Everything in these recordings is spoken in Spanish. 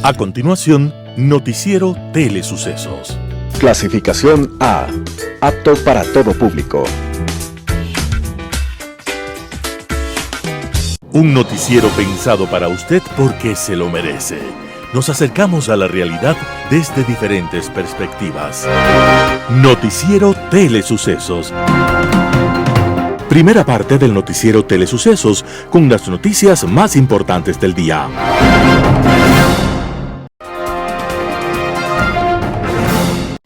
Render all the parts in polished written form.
A continuación, Noticiero Telesucesos. Clasificación A. Apto para todo público. Un noticiero pensado para usted porque se lo merece. Nos acercamos a la realidad desde diferentes perspectivas. Noticiero Telesucesos. Primera parte del noticiero Telesucesos con las noticias más importantes del día.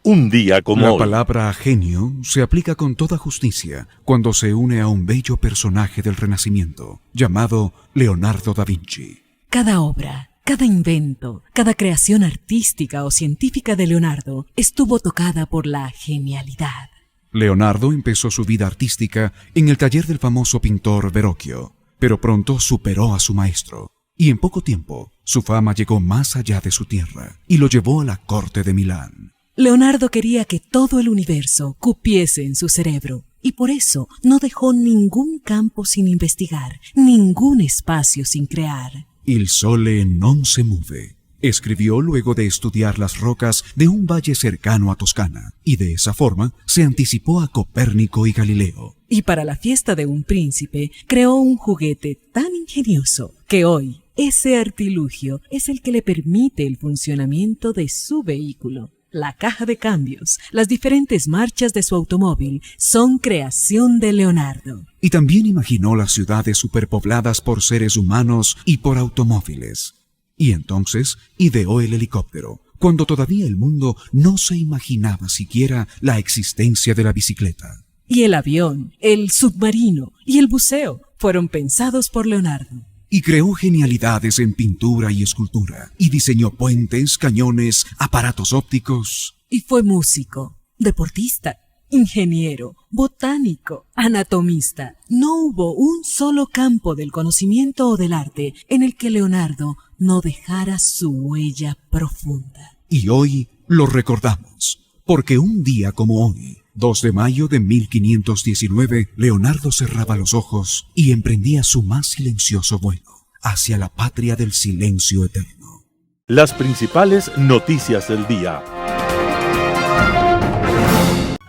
Un día como hoy. La palabra genio se aplica con toda justicia cuando se une a un bello personaje del Renacimiento, llamado Leonardo da Vinci. Cada obra, cada invento, cada creación artística o científica de Leonardo estuvo tocada por la genialidad. Leonardo empezó su vida artística en el taller del famoso pintor Verrocchio, pero pronto superó a su maestro, y en poco tiempo su fama llegó más allá de su tierra y lo llevó a la corte de Milán. Leonardo quería que todo el universo cupiese en su cerebro, y por eso no dejó ningún campo sin investigar, ningún espacio sin crear. Il sole non se muove. Escribió luego de estudiar las rocas de un valle cercano a Toscana, y de esa forma se anticipó a Copérnico y Galileo. Y para la fiesta de un príncipe, creó un juguete tan ingenioso que hoy ese artilugio es el que le permite el funcionamiento de su vehículo. La caja de cambios, las diferentes marchas de su automóvil son creación de Leonardo. Y también imaginó las ciudades superpobladas por seres humanos y por automóviles. Y entonces ideó el helicóptero, cuando todavía el mundo no se imaginaba siquiera la existencia de la bicicleta. Y el avión, el submarino y el buceo fueron pensados por Leonardo. Y creó genialidades en pintura y escultura, y diseñó puentes, cañones, aparatos ópticos. Y fue músico, deportista, ingeniero, botánico, anatomista. No hubo un solo campo del conocimiento o del arte en el que Leonardo no dejara su huella profunda. Y hoy lo recordamos, porque un día como hoy, 2 de mayo de 1519, Leonardo cerraba los ojos y emprendía su más silencioso vuelo hacia la patria del silencio eterno. Las principales noticias del día.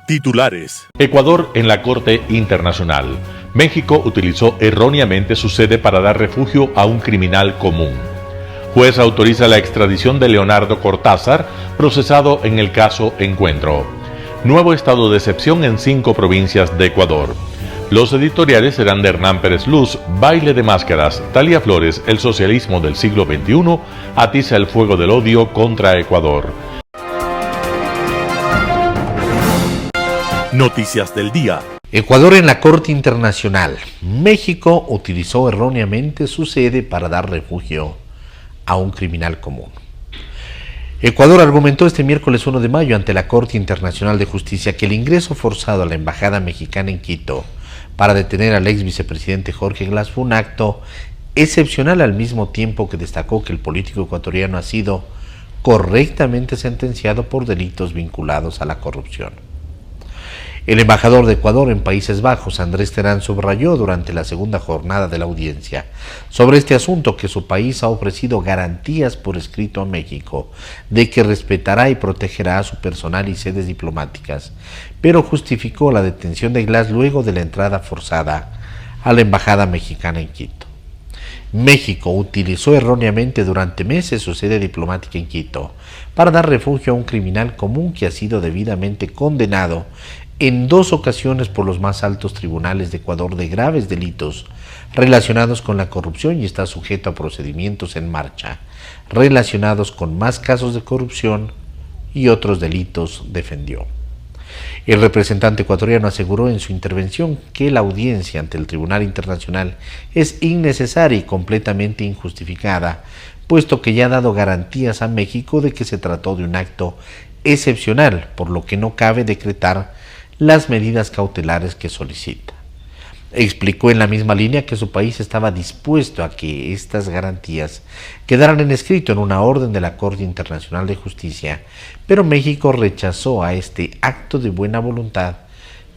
Titulares. Ecuador en la Corte Internacional. México utilizó erróneamente su sede para dar refugio a un criminal común. Juez autoriza la extradición de Leonardo Cortázar, procesado en el caso Encuentro. Nuevo estado de excepción en 5 provincias de Ecuador. Los editoriales serán de Hernán Pérez Luz, Baile de Máscaras, Talia Flores, El socialismo del siglo XXI, atiza el fuego del odio contra Ecuador. Noticias del día. Ecuador en la Corte Internacional. México utilizó erróneamente su sede para dar refugio a un criminal común. Ecuador argumentó este miércoles 1 de mayo ante la Corte Internacional de Justicia que el ingreso forzado a la Embajada Mexicana en Quito para detener al ex vicepresidente Jorge Glass fue un acto excepcional, al mismo tiempo que destacó que el político ecuatoriano ha sido correctamente sentenciado por delitos vinculados a la corrupción. El embajador de Ecuador en Países Bajos, Andrés Terán, subrayó durante la segunda jornada de la audiencia sobre este asunto que su país ha ofrecido garantías por escrito a México de que respetará y protegerá a su personal y sedes diplomáticas, pero justificó la detención de Glass luego de la entrada forzada a la embajada mexicana en Quito. México utilizó erróneamente durante meses su sede diplomática en Quito para dar refugio a un criminal común que ha sido debidamente condenado en 2 ocasiones por los más altos tribunales de Ecuador de graves delitos relacionados con la corrupción y está sujeto a procedimientos en marcha relacionados con más casos de corrupción y otros delitos, defendió. El representante ecuatoriano aseguró en su intervención que la audiencia ante el Tribunal Internacional es innecesaria y completamente injustificada, puesto que ya ha dado garantías a México de que se trató de un acto excepcional, por lo que no cabe decretar las medidas cautelares que solicita. Explicó en la misma línea que su país estaba dispuesto a que estas garantías quedaran en escrito en una orden de la Corte Internacional de Justicia, pero México rechazó a este acto de buena voluntad,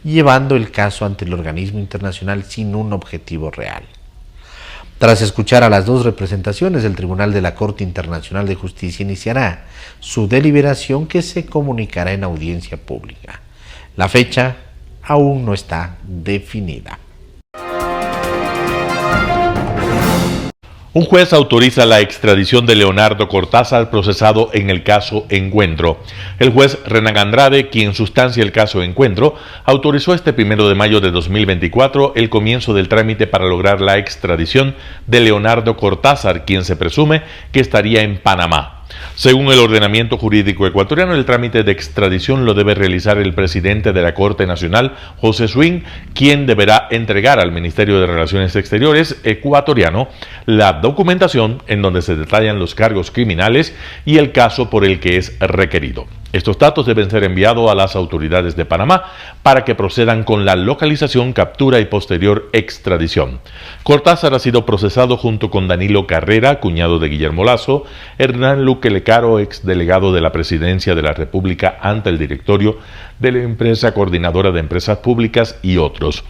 llevando el caso ante el organismo internacional sin un objetivo real. Tras escuchar a las dos representaciones, el Tribunal de la Corte Internacional de Justicia iniciará su deliberación que se comunicará en audiencia pública. La fecha aún no está definida. Un juez autoriza la extradición de Leonardo Cortázar procesado en el caso Encuentro. El juez Renan Andrade, quien sustancia el caso Encuentro, autorizó este 1 de mayo de 2024 el comienzo del trámite para lograr la extradición de Leonardo Cortázar, quien se presume que estaría en Panamá. Según el ordenamiento jurídico ecuatoriano, el trámite de extradición lo debe realizar el presidente de la Corte Nacional, José Swing, quien deberá entregar al Ministerio de Relaciones Exteriores ecuatoriano la documentación en donde se detallan los cargos criminales y el caso por el que es requerido. Estos datos deben ser enviados a las autoridades de Panamá para que procedan con la localización, captura y posterior extradición. Cortázar ha sido procesado junto con Danilo Carrera, cuñado de Guillermo Lazo, Hernán Luque Lecaro, exdelegado de la Presidencia de la República ante el directorio de la empresa coordinadora de empresas públicas y otros.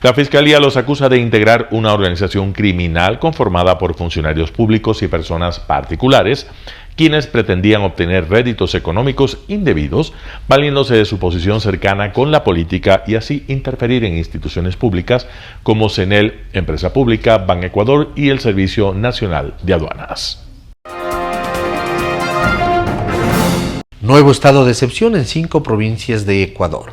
La Fiscalía los acusa de integrar una organización criminal conformada por funcionarios públicos y personas particulares, quienes pretendían obtener réditos económicos indebidos, valiéndose de su posición cercana con la política y así interferir en instituciones públicas como CENEL, Empresa Pública, Ban Ecuador y el Servicio Nacional de Aduanas. Nuevo estado de excepción en 5 provincias de Ecuador.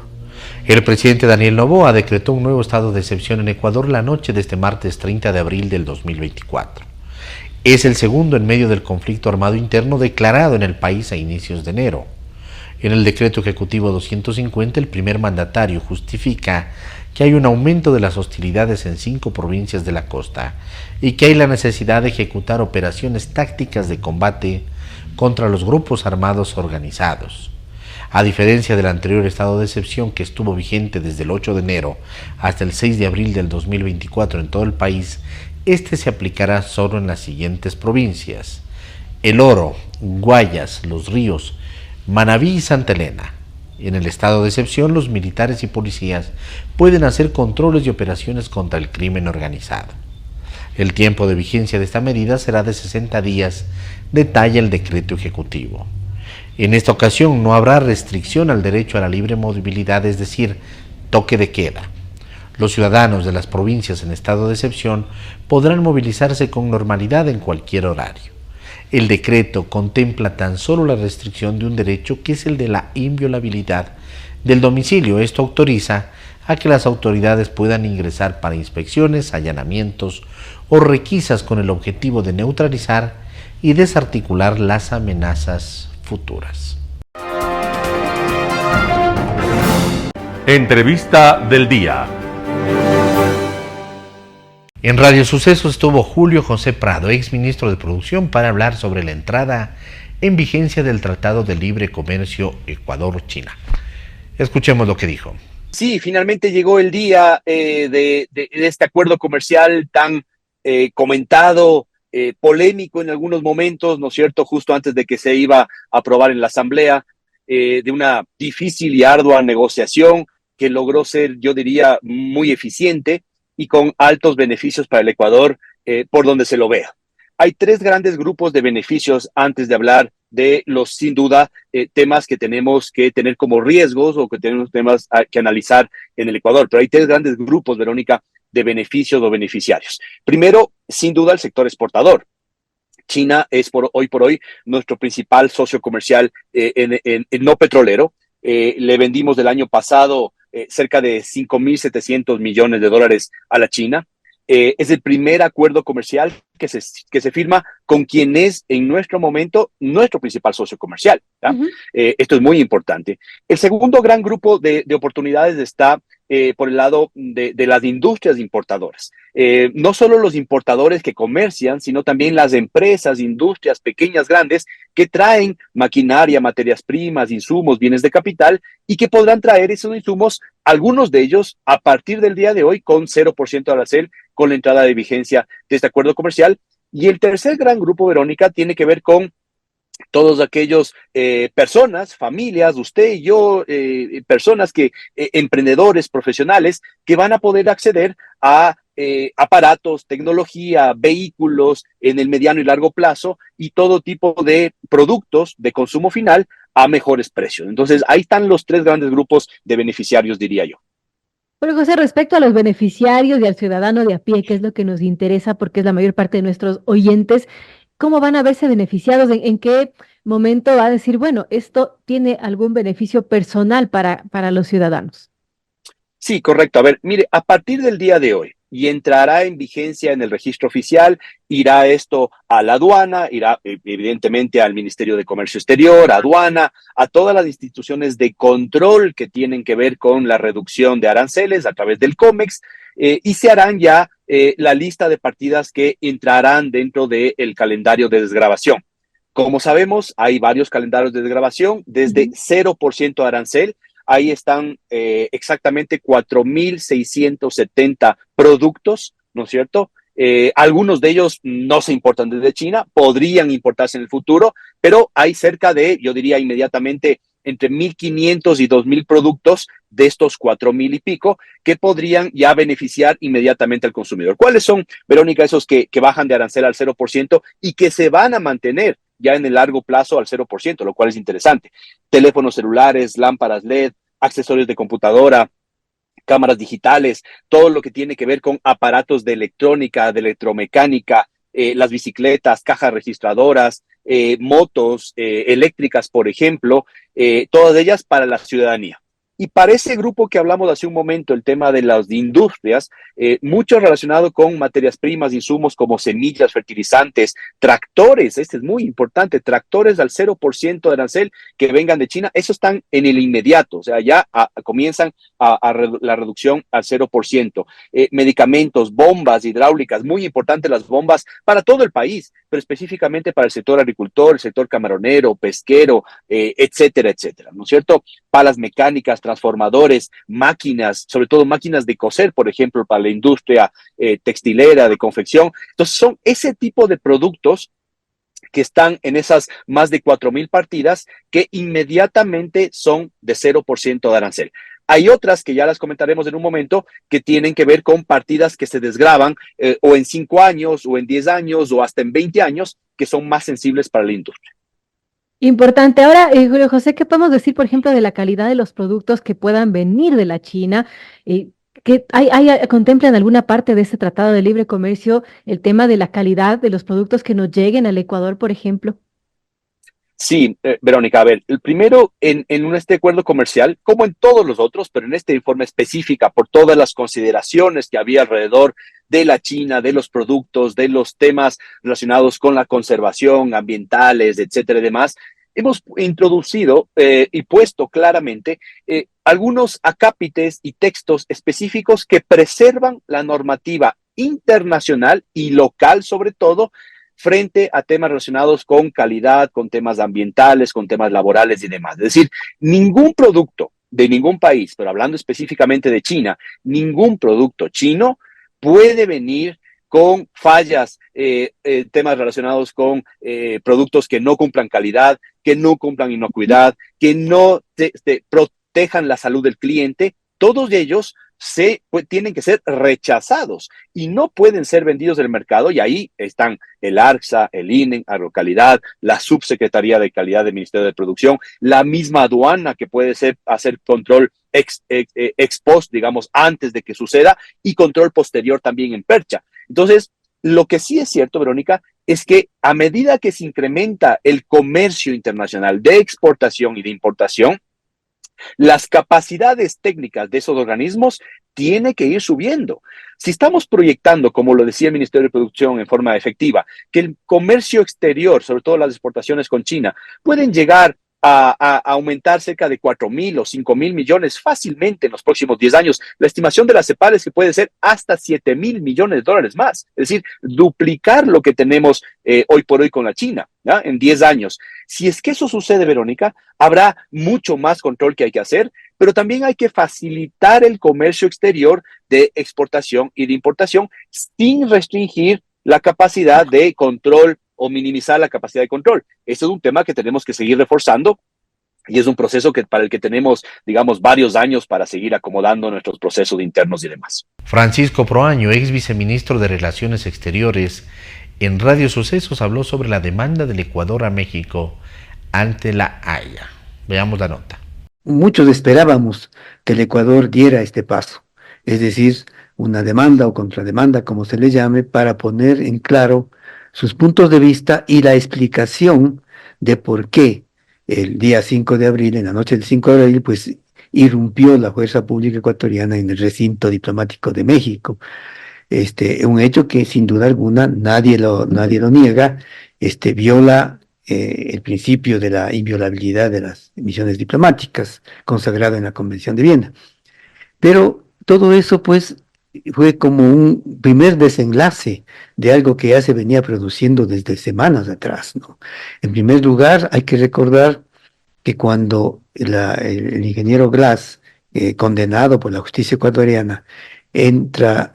El presidente Daniel Noboa decretó un nuevo estado de excepción en Ecuador la noche de este martes 30 de abril del 2024. Es el segundo en medio del conflicto armado interno declarado en el país a inicios de enero. En el decreto ejecutivo 250, el primer mandatario justifica que hay un aumento de las hostilidades en 5 provincias de la costa y que hay la necesidad de ejecutar operaciones tácticas de combate contra los grupos armados organizados. A diferencia del anterior estado de excepción que estuvo vigente desde el 8 de enero hasta el 6 de abril del 2024 en todo el país, este se aplicará solo en las siguientes provincias: El Oro, Guayas, Los Ríos, Manabí y Santa Elena. En el estado de excepción, los militares y policías pueden hacer controles y operaciones contra el crimen organizado. El tiempo de vigencia de esta medida será de 60 días, detalla el decreto ejecutivo. En esta ocasión no habrá restricción al derecho a la libre movilidad, es decir, toque de queda. Los ciudadanos de las provincias en estado de excepción podrán movilizarse con normalidad en cualquier horario. El decreto contempla tan solo la restricción de un derecho que es el de la inviolabilidad del domicilio. Esto autoriza a que las autoridades puedan ingresar para inspecciones, allanamientos o requisas con el objetivo de neutralizar y desarticular las amenazas futuras. Entrevista del día. En Radio Sucesos estuvo Julio José Prado, ex ministro de Producción, para hablar sobre la entrada en vigencia del Tratado de Libre Comercio Ecuador-China. Escuchemos lo que dijo. Sí, finalmente llegó el día de este acuerdo comercial tan comentado, polémico en algunos momentos, ¿no es cierto?, justo antes de que se iba a aprobar en la Asamblea, de una difícil y ardua negociación que logró ser, yo diría, muy eficiente y con altos beneficios para el Ecuador, por donde se lo vea. Hay 3 grandes grupos de beneficios antes de hablar de los, sin duda, temas que tenemos que tener como riesgos o que tenemos temas que analizar en el Ecuador. Pero hay 3 grandes grupos, Verónica, de beneficios o beneficiarios. Primero, sin duda, el sector exportador. China es hoy por hoy nuestro principal socio comercial en no petrolero. Le vendimos del año pasado cerca de 5.700 millones de dólares a la China. Es el primer acuerdo comercial que se firma con quien es en nuestro momento nuestro principal socio comercial. Esto es muy importante. El segundo gran grupo de oportunidades está por el lado de las industrias importadoras. No solo los importadores que comercian, sino también las empresas, industrias pequeñas, grandes, que traen maquinaria, materias primas, insumos, bienes de capital, y que podrán traer esos insumos, algunos de ellos, a partir del día de hoy, con 0% de arancel, con la entrada de vigencia de este acuerdo comercial. Y el tercer gran grupo, Verónica, tiene que ver con todos aquellos personas, familias, usted y yo, personas emprendedores, profesionales, que van a poder acceder a aparatos, tecnología, vehículos en el mediano y largo plazo y todo tipo de productos de consumo final a mejores precios. Entonces, ahí están los tres grandes grupos de beneficiarios, diría yo. Pero José, respecto a los beneficiarios y al ciudadano de a pie, que es lo que nos interesa porque es la mayor parte de nuestros oyentes, ¿cómo van a verse beneficiados? En qué momento va a decir, bueno, esto tiene algún beneficio personal para los ciudadanos? Sí, correcto. A ver, mire, a partir del día de hoy y entrará en vigencia en el registro oficial, irá esto a la aduana, irá evidentemente al Ministerio de Comercio Exterior, a aduana, a todas las instituciones de control que tienen que ver con la reducción de aranceles a través del COMEX, y se harán ya la lista de partidas que entrarán dentro del calendario de desgravación. Como sabemos, hay varios calendarios de desgravación, desde 0% de arancel. Ahí están exactamente 4.670 productos, ¿no es cierto? Algunos de ellos no se importan desde China, podrían importarse en el futuro, pero hay cerca de, yo diría inmediatamente, entre 1.500 y 2.000 productos de estos 4.000 y pico que podrían ya beneficiar inmediatamente al consumidor. ¿Cuáles son, Verónica, esos que bajan de arancel al 0% y que se van a mantener ya en el largo plazo al 0%, lo cual es interesante? Teléfonos celulares, lámparas LED, accesorios de computadora, cámaras digitales, todo lo que tiene que ver con aparatos de electrónica, de electromecánica, las bicicletas, cajas registradoras, motos eléctricas, por ejemplo, todas ellas para la ciudadanía. Y para ese grupo que hablamos hace un momento, el tema de las industrias, mucho relacionado con materias primas, insumos como semillas, fertilizantes, tractores, este es muy importante, tractores al 0% de arancel que vengan de China, esos están en el inmediato, o sea, ya comienzan la reducción al 0%. Medicamentos, bombas hidráulicas, muy importantes las bombas para todo el país, pero específicamente para el sector agricultor, el sector camaronero, pesquero, etcétera, etcétera, ¿no es cierto? Palas mecánicas, transformadores, máquinas, sobre todo máquinas de coser, por ejemplo, para la industria textilera, de confección. Entonces, son ese tipo de productos que están en esas más de 4.000 partidas que inmediatamente son de 0% de arancel. Hay otras que ya las comentaremos en un momento que tienen que ver con partidas que se desgravan o en 5 años o en 10 años o hasta en 20 años que son más sensibles para la industria. Importante. Ahora, Julio José, ¿qué podemos decir, por ejemplo, de la calidad de los productos que puedan venir de la China? ¿Contemplan alguna parte de este Tratado de Libre Comercio el tema de la calidad de los productos que nos lleguen al Ecuador, por ejemplo? Sí, Verónica, a ver, el primero en este acuerdo comercial, como en todos los otros, pero en este informe específica por todas las consideraciones que había alrededor de la China, de los productos, de los temas relacionados con la conservación, ambientales, etcétera y demás, hemos introducido y puesto claramente algunos acápites y textos específicos que preservan la normativa internacional y local sobre todo, frente a temas relacionados con calidad, con temas ambientales, con temas laborales y demás. Es decir, ningún producto de ningún país, pero hablando específicamente de China, ningún producto chino puede venir con fallas, temas relacionados con productos que no cumplan calidad, que no cumplan inocuidad, que no protejan la salud del cliente. Todos ellos tienen que ser rechazados y no pueden ser vendidos del mercado, y ahí están el ARCSA, el INEN, Agrocalidad, la Subsecretaría de Calidad del Ministerio de Producción, la misma aduana que puede hacer control ex post, digamos, antes de que suceda, y control posterior también en percha. Entonces, lo que sí es cierto, Verónica, es que a medida que se incrementa el comercio internacional de exportación y de importación, las capacidades técnicas de esos organismos tiene que ir subiendo. Si estamos proyectando, como lo decía el Ministerio de Producción en forma efectiva, que el comercio exterior, sobre todo las exportaciones con China, pueden llegar a aumentar cerca de 4.000 o 5.000 millones fácilmente en los próximos 10 años. La estimación de la CEPAL es que puede ser hasta 7.000 millones de dólares más, es decir, duplicar lo que tenemos hoy por hoy con la China, ¿ya? En 10 años. Si es que eso sucede, Verónica, habrá mucho más control que hay que hacer, pero también hay que facilitar el comercio exterior de exportación y de importación sin restringir la capacidad de control o minimizar la capacidad de control. Este es un tema que tenemos que seguir reforzando y es un proceso para el que tenemos, digamos, varios años para seguir acomodando nuestros procesos internos y demás. Francisco Proaño, ex viceministro de Relaciones Exteriores, en Radio Sucesos habló sobre la demanda del Ecuador a México ante la Haya. Veamos la nota. Muchos esperábamos que el Ecuador diera este paso, es decir, una demanda o contrademanda, como se le llame, para poner en claro sus puntos de vista y la explicación de por qué el día 5 de abril, en la noche del 5 de abril, pues irrumpió la fuerza pública ecuatoriana en el recinto diplomático de México. Un hecho que sin duda alguna nadie lo niega, viola el principio de la inviolabilidad de las misiones diplomáticas, consagrado en la Convención de Viena. Pero todo eso, pues, fue como un primer desenlace de algo que ya se venía produciendo desde semanas atrás, ¿no? En primer lugar, hay que recordar que cuando el ingeniero Glass, condenado por la justicia ecuatoriana, entra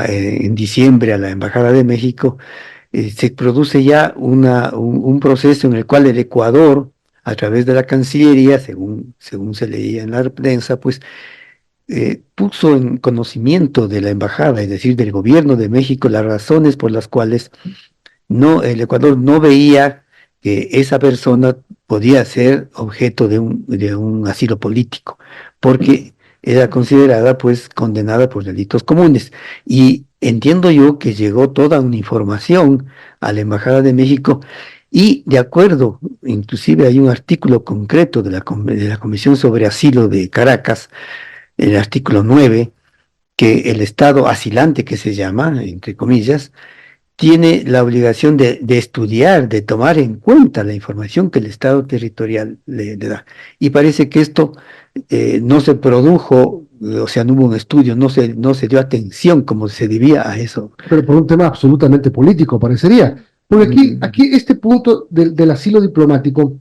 en diciembre a la Embajada de México, se produce ya un proceso en el cual el Ecuador, a través de la Cancillería, según se leía en la prensa, pues puso en conocimiento de la embajada, es decir, del gobierno de México, las razones por las cuales el Ecuador no veía que esa persona podía ser objeto de un asilo político, porque era considerada, pues, condenada por delitos comunes. Y entiendo yo que llegó toda una información a la Embajada de México, y de acuerdo, inclusive hay un artículo concreto de la Comisión sobre Asilo de Caracas, el artículo 9, que el Estado asilante, que se llama, entre comillas, tiene la obligación de estudiar, de tomar en cuenta la información que el Estado territorial le da. Y parece que esto no se produjo, o sea, no hubo un estudio, no se dio atención como se debía a eso. Pero por un tema absolutamente político, parecería. Porque aquí este punto del asilo diplomático,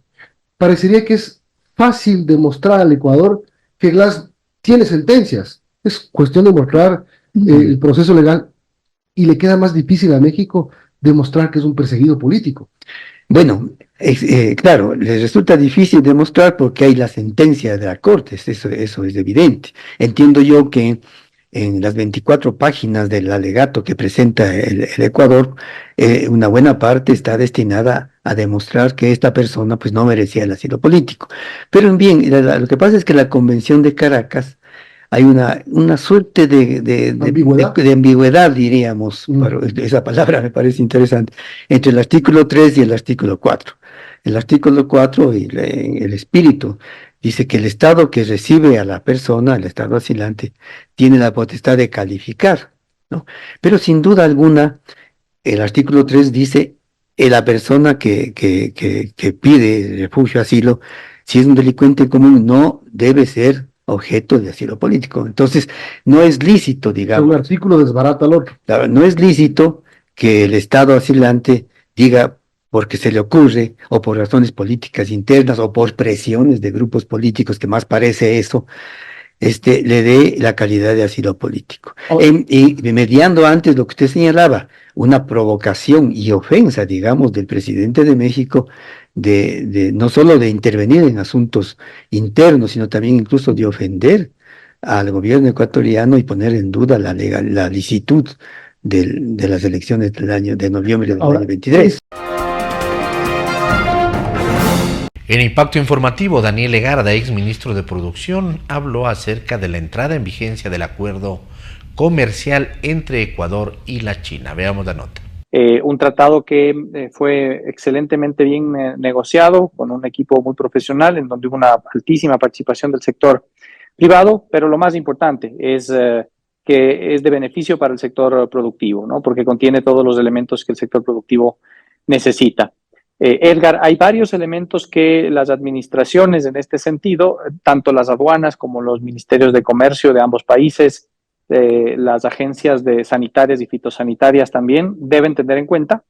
parecería que es fácil demostrar al Ecuador que Glass tiene sentencias. Es cuestión de mostrar el proceso legal, y le queda más difícil a México demostrar que es un perseguido político. Bueno, claro, les resulta difícil demostrar porque hay la sentencia de la Corte, eso es evidente. Entiendo yo que en las 24 páginas del alegato que presenta el Ecuador, una buena parte está destinada a demostrar que esta persona, pues, no merecía el asilo político. Pero bien, lo que pasa es que la Convención de Caracas, hay una suerte de ambigüedad, diríamos, esa palabra me parece interesante, entre el artículo 3 y el artículo 4. El artículo 4, el espíritu, dice que el Estado que recibe a la persona, el Estado asilante, tiene la potestad de calificar, ¿no? Pero sin duda alguna, el artículo 3 dice que la persona que pide refugio, asilo, si es un delincuente común, no debe ser objeto de asilo político. Entonces, no es lícito, digamos. Un artículo desbarata al otro. Claro, no es lícito que el Estado asilante diga, porque se le ocurre, o por razones políticas internas, o por presiones de grupos políticos, que más parece eso, le dé la calidad de asilo político. Y mediando antes lo que usted señalaba, una provocación y ofensa, digamos, del presidente de México, no solo de intervenir en asuntos internos, sino también incluso de ofender al gobierno ecuatoriano y poner en duda la licitud de las elecciones de noviembre del año 23. En Impacto Informativo, Daniel Legarda, ex ministro de Producción, habló acerca de la entrada en vigencia del acuerdo comercial entre Ecuador y la China. Veamos la nota. Un tratado que fue excelentemente bien negociado, con un equipo muy profesional, en donde hubo una altísima participación del sector privado, pero lo más importante es que es de beneficio para el sector productivo, ¿no? Porque contiene todos los elementos que el sector productivo necesita. Edgar, hay varios elementos que las administraciones en este sentido, tanto las aduanas como los ministerios de comercio de ambos países, las agencias sanitarias y fitosanitarias también deben tener en cuenta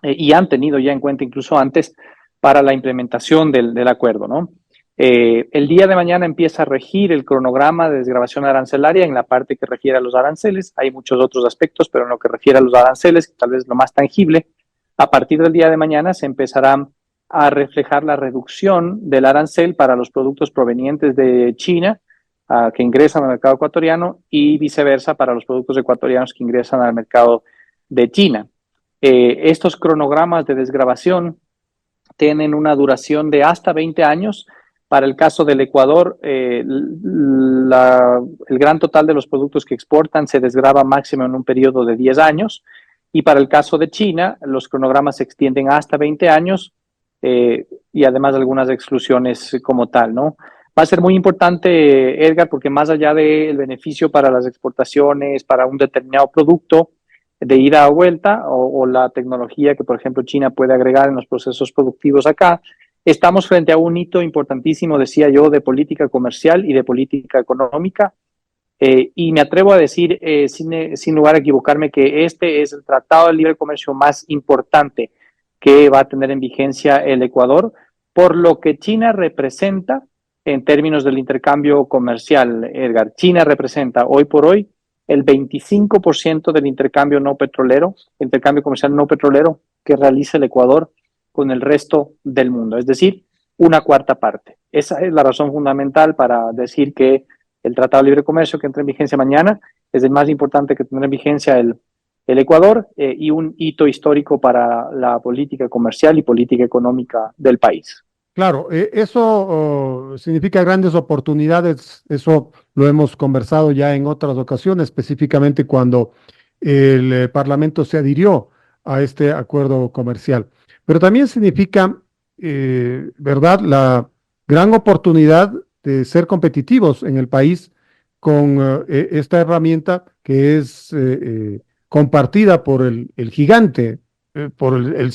y han tenido ya en cuenta incluso antes para la implementación del acuerdo, ¿no? El día de mañana empieza a regir el cronograma de desgravación arancelaria en la parte que refiere a los aranceles. Hay muchos otros aspectos, pero en lo que refiere a los aranceles, que tal vez es lo más tangible, a partir del día de mañana se empezará a reflejar la reducción del arancel para los productos provenientes de China que ingresan al mercado ecuatoriano y viceversa para los productos ecuatorianos que ingresan al mercado de China. Estos cronogramas de desgravación tienen una duración de hasta 20 años. Para el caso del Ecuador, el gran total de los productos que exportan se desgrava máximo en un periodo de 10 años. Y para el caso de China, los cronogramas se extienden hasta 20 años y además algunas exclusiones como tal, ¿no? Va a ser muy importante, Edgar, porque más allá del beneficio para las exportaciones, para un determinado producto de ida a vuelta o la tecnología que, por ejemplo, China puede agregar en los procesos productivos acá, estamos frente a un hito importantísimo, decía yo, de política comercial y de política económica. Y me atrevo a decir, sin lugar a equivocarme, que este es el tratado de libre comercio más importante que va a tener en vigencia el Ecuador, por lo que China representa en términos del intercambio comercial, Edgar. China representa hoy por hoy el 25% del intercambio no petrolero, intercambio comercial no petrolero que realiza el Ecuador con el resto del mundo, es decir, una cuarta parte. Esa es la razón fundamental para decir que el Tratado de Libre Comercio que entra en vigencia mañana es el más importante que tendrá en vigencia el Ecuador y un hito histórico para la política comercial y política económica del país. Claro, eso significa grandes oportunidades, eso lo hemos conversado ya en otras ocasiones, específicamente cuando el Parlamento se adhirió a este acuerdo comercial. Pero también significa, ¿verdad?, la gran oportunidad de ser competitivos en el país con esta herramienta que es compartida por el gigante, por la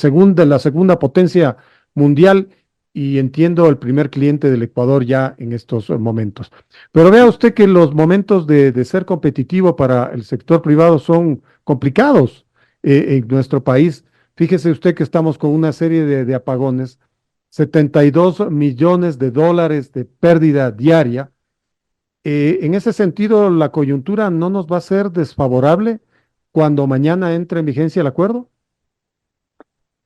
segunda potencia mundial, y entiendo el primer cliente del Ecuador ya en estos momentos. Pero vea usted que los momentos de ser competitivo para el sector privado son complicados en nuestro país. Fíjese usted que estamos con una serie de apagones, 72 millones de dólares de pérdida diaria. En ese sentido, ¿la coyuntura no nos va a ser desfavorable cuando mañana entre en vigencia el acuerdo?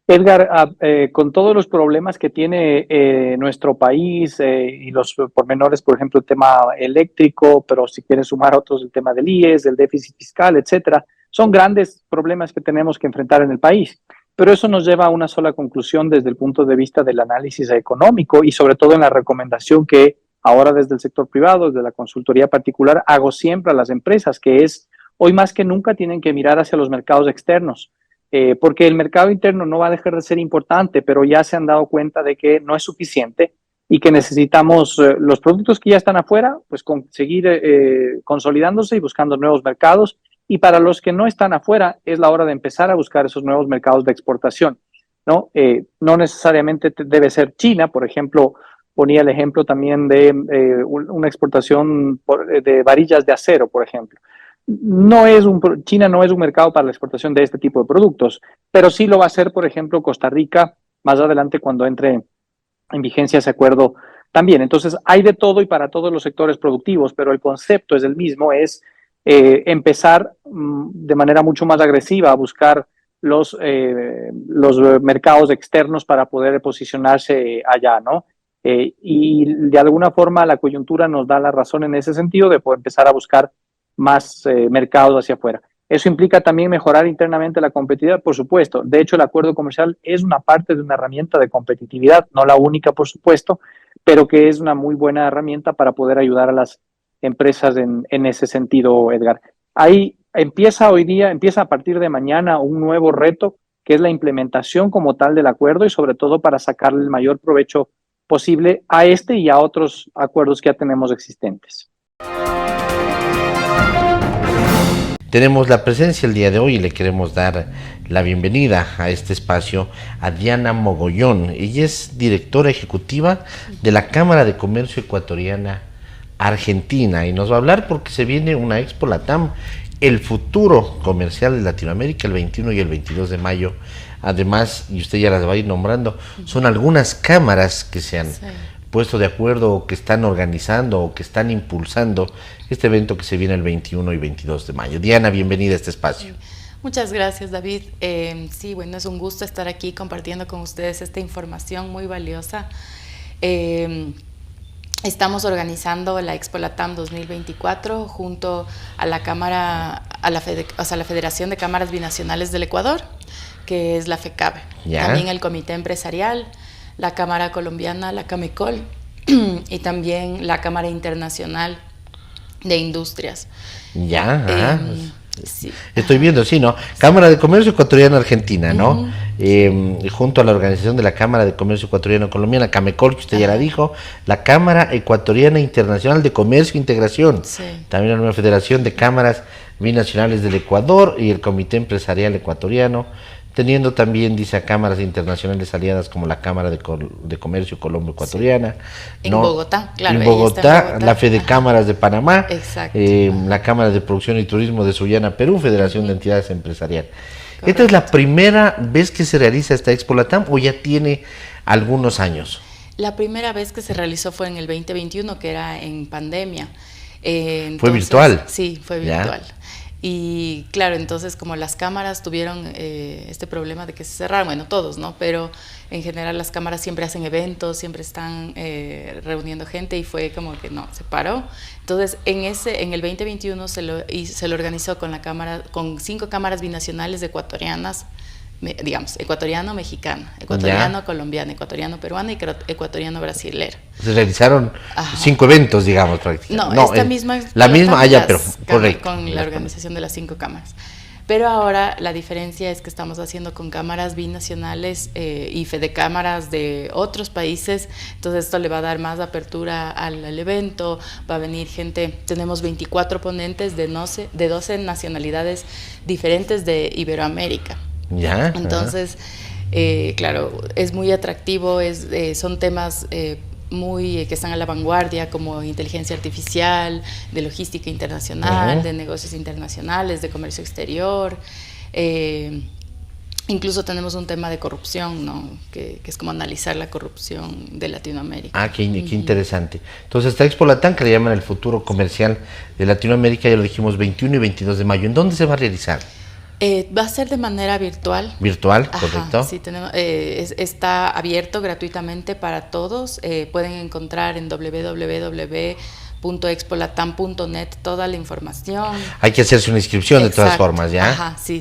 Edgar, con todos los problemas que tiene nuestro país y los pormenores, por ejemplo, el tema eléctrico, pero si quieren sumar otros, el tema del IES, del déficit fiscal, etcétera, son grandes problemas que tenemos que enfrentar en el país. Pero eso nos lleva a una sola conclusión desde el punto de vista del análisis económico y sobre todo en la recomendación que ahora desde el sector privado, desde la consultoría particular, hago siempre a las empresas, que es hoy más que nunca tienen que mirar hacia los mercados externos. Porque el mercado interno no va a dejar de ser importante, pero ya se han dado cuenta de que no es suficiente y que necesitamos los productos que ya están afuera, pues seguir consolidándose y buscando nuevos mercados. Y para los que no están afuera, es la hora de empezar a buscar esos nuevos mercados de exportación, ¿no? No necesariamente debe ser China, por ejemplo, ponía el ejemplo también de una exportación de varillas de acero, por ejemplo. China no es un mercado para la exportación de este tipo de productos, pero sí lo va a hacer, por ejemplo, Costa Rica más adelante cuando entre en vigencia ese acuerdo también. Entonces, hay de todo y para todos los sectores productivos, pero el concepto es el mismo, es empezar de manera mucho más agresiva a buscar los mercados externos para poder posicionarse allá, ¿no? Y de alguna forma la coyuntura nos da la razón en ese sentido de poder empezar a buscar más mercados hacia afuera. Eso implica también mejorar internamente la competitividad, por supuesto. De hecho, el acuerdo comercial es una parte de una herramienta de competitividad, no la única, por supuesto, pero que es una muy buena herramienta para poder ayudar a las empresas en ese sentido, Edgar. Ahí empieza a partir de mañana un nuevo reto, que es la implementación como tal del acuerdo y sobre todo para sacarle el mayor provecho posible a este y a otros acuerdos que ya tenemos existentes. Tenemos la presencia el día de hoy y le queremos dar la bienvenida a este espacio a Diana Mogollón. Ella es directora ejecutiva de la Cámara de Comercio Ecuatoriana Argentina y nos va a hablar porque se viene una Expo Latam, el futuro comercial de Latinoamérica, el 21 y el 22 de mayo. Además, y usted ya las va a ir nombrando, son algunas cámaras que se han puesto de acuerdo o que están organizando o que están impulsando este evento que se viene el 21 y 22 de mayo. Diana, bienvenida a este espacio. Muchas gracias, David. Sí, bueno, es un gusto estar aquí compartiendo con ustedes esta información muy valiosa. Estamos organizando la Expo Latam 2024 junto a la Cámara, a la Federación de Cámaras Binacionales del Ecuador, que es la FECABE. También el Comité Empresarial, la Cámara Colombiana, la CAMECOL, y también la Cámara Internacional de Industrias. Sí. Estoy viendo, sí, ¿no? Cámara de Comercio Ecuatoriana Argentina, ¿no? Junto a la Organización de la Cámara de Comercio Ecuatoriano Colombiana, CAMECOL, que usted ya la dijo, la Cámara Ecuatoriana Internacional de Comercio e Integración, también la nueva Federación de Cámaras Binacionales del Ecuador y el Comité Empresarial Ecuatoriano, teniendo también, dice, a cámaras internacionales aliadas como la Cámara de Comercio Colombo-Ecuatoriana. En Bogotá, claro. En Bogotá, la Fede Cámaras de Panamá, exacto, la Cámara de Producción y Turismo de Sullana, Perú, Federación de Entidades Empresariales. Correcto. ¿Esta es la primera vez que se realiza esta Expo Latam o ya tiene algunos años? La primera vez que se realizó fue en el 2021, que era en pandemia. ¿Fue virtual? Sí, fue virtual. Y claro, entonces como las cámaras tuvieron este problema de que se cerraron, bueno, todos, ¿no? Pero en general las cámaras siempre hacen eventos, siempre están reuniendo gente y fue como que no, se paró. Entonces en el 2021 se lo organizó con 5 cámaras binacionales ecuatorianas, digamos, ecuatoriano-mexicana, ecuatoriano-colombiana, ecuatoriano-peruana y ecuatoriano-brasilera. Se realizaron 5 eventos, digamos, prácticamente. No, esta misma. La misma, pero correcto. Con la organización de las 5 cámaras. Pero ahora la diferencia es que estamos haciendo con cámaras binacionales y fedecámaras de otros países, entonces esto le va a dar más apertura al evento, va a venir gente, tenemos 24 ponentes de 12 nacionalidades diferentes de Iberoamérica. Entonces, claro, es muy atractivo, son temas que están a la vanguardia, como inteligencia artificial, de logística internacional, de negocios internacionales, de comercio exterior. Incluso tenemos un tema de corrupción, ¿no? Que es como analizar la corrupción de Latinoamérica. Qué interesante. Entonces, esta Expo Latam, que le llaman el futuro comercial de Latinoamérica, ya lo dijimos, 21 y 22 de mayo. ¿En dónde se va a realizar? Va a ser de manera virtual. ¿Virtual? Correcto. Sí, está abierto gratuitamente para todos. Pueden encontrar en www.expolatam.net toda la información. Hay que hacerse una inscripción. Exacto. De todas formas, ¿ya? Sí.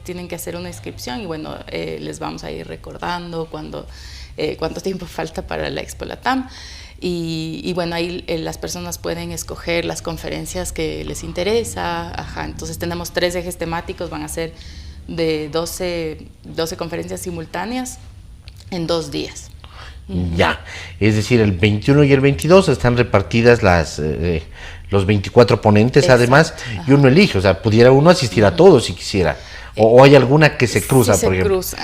Tienen que hacer una inscripción y bueno, les vamos a ir recordando cuánto tiempo falta para la Expo Latam. Y bueno, ahí las personas pueden escoger las conferencias que les interesa. Entonces tenemos 3 ejes temáticos, van a ser de 12 conferencias simultáneas en 2 días. Es decir, el 21 y el 22 están repartidas los 24 ponentes. Exacto. Además, y uno elige, o sea, pudiera uno asistir a todos si quisiera. ¿O hay alguna que se cruza, por ejemplo? Se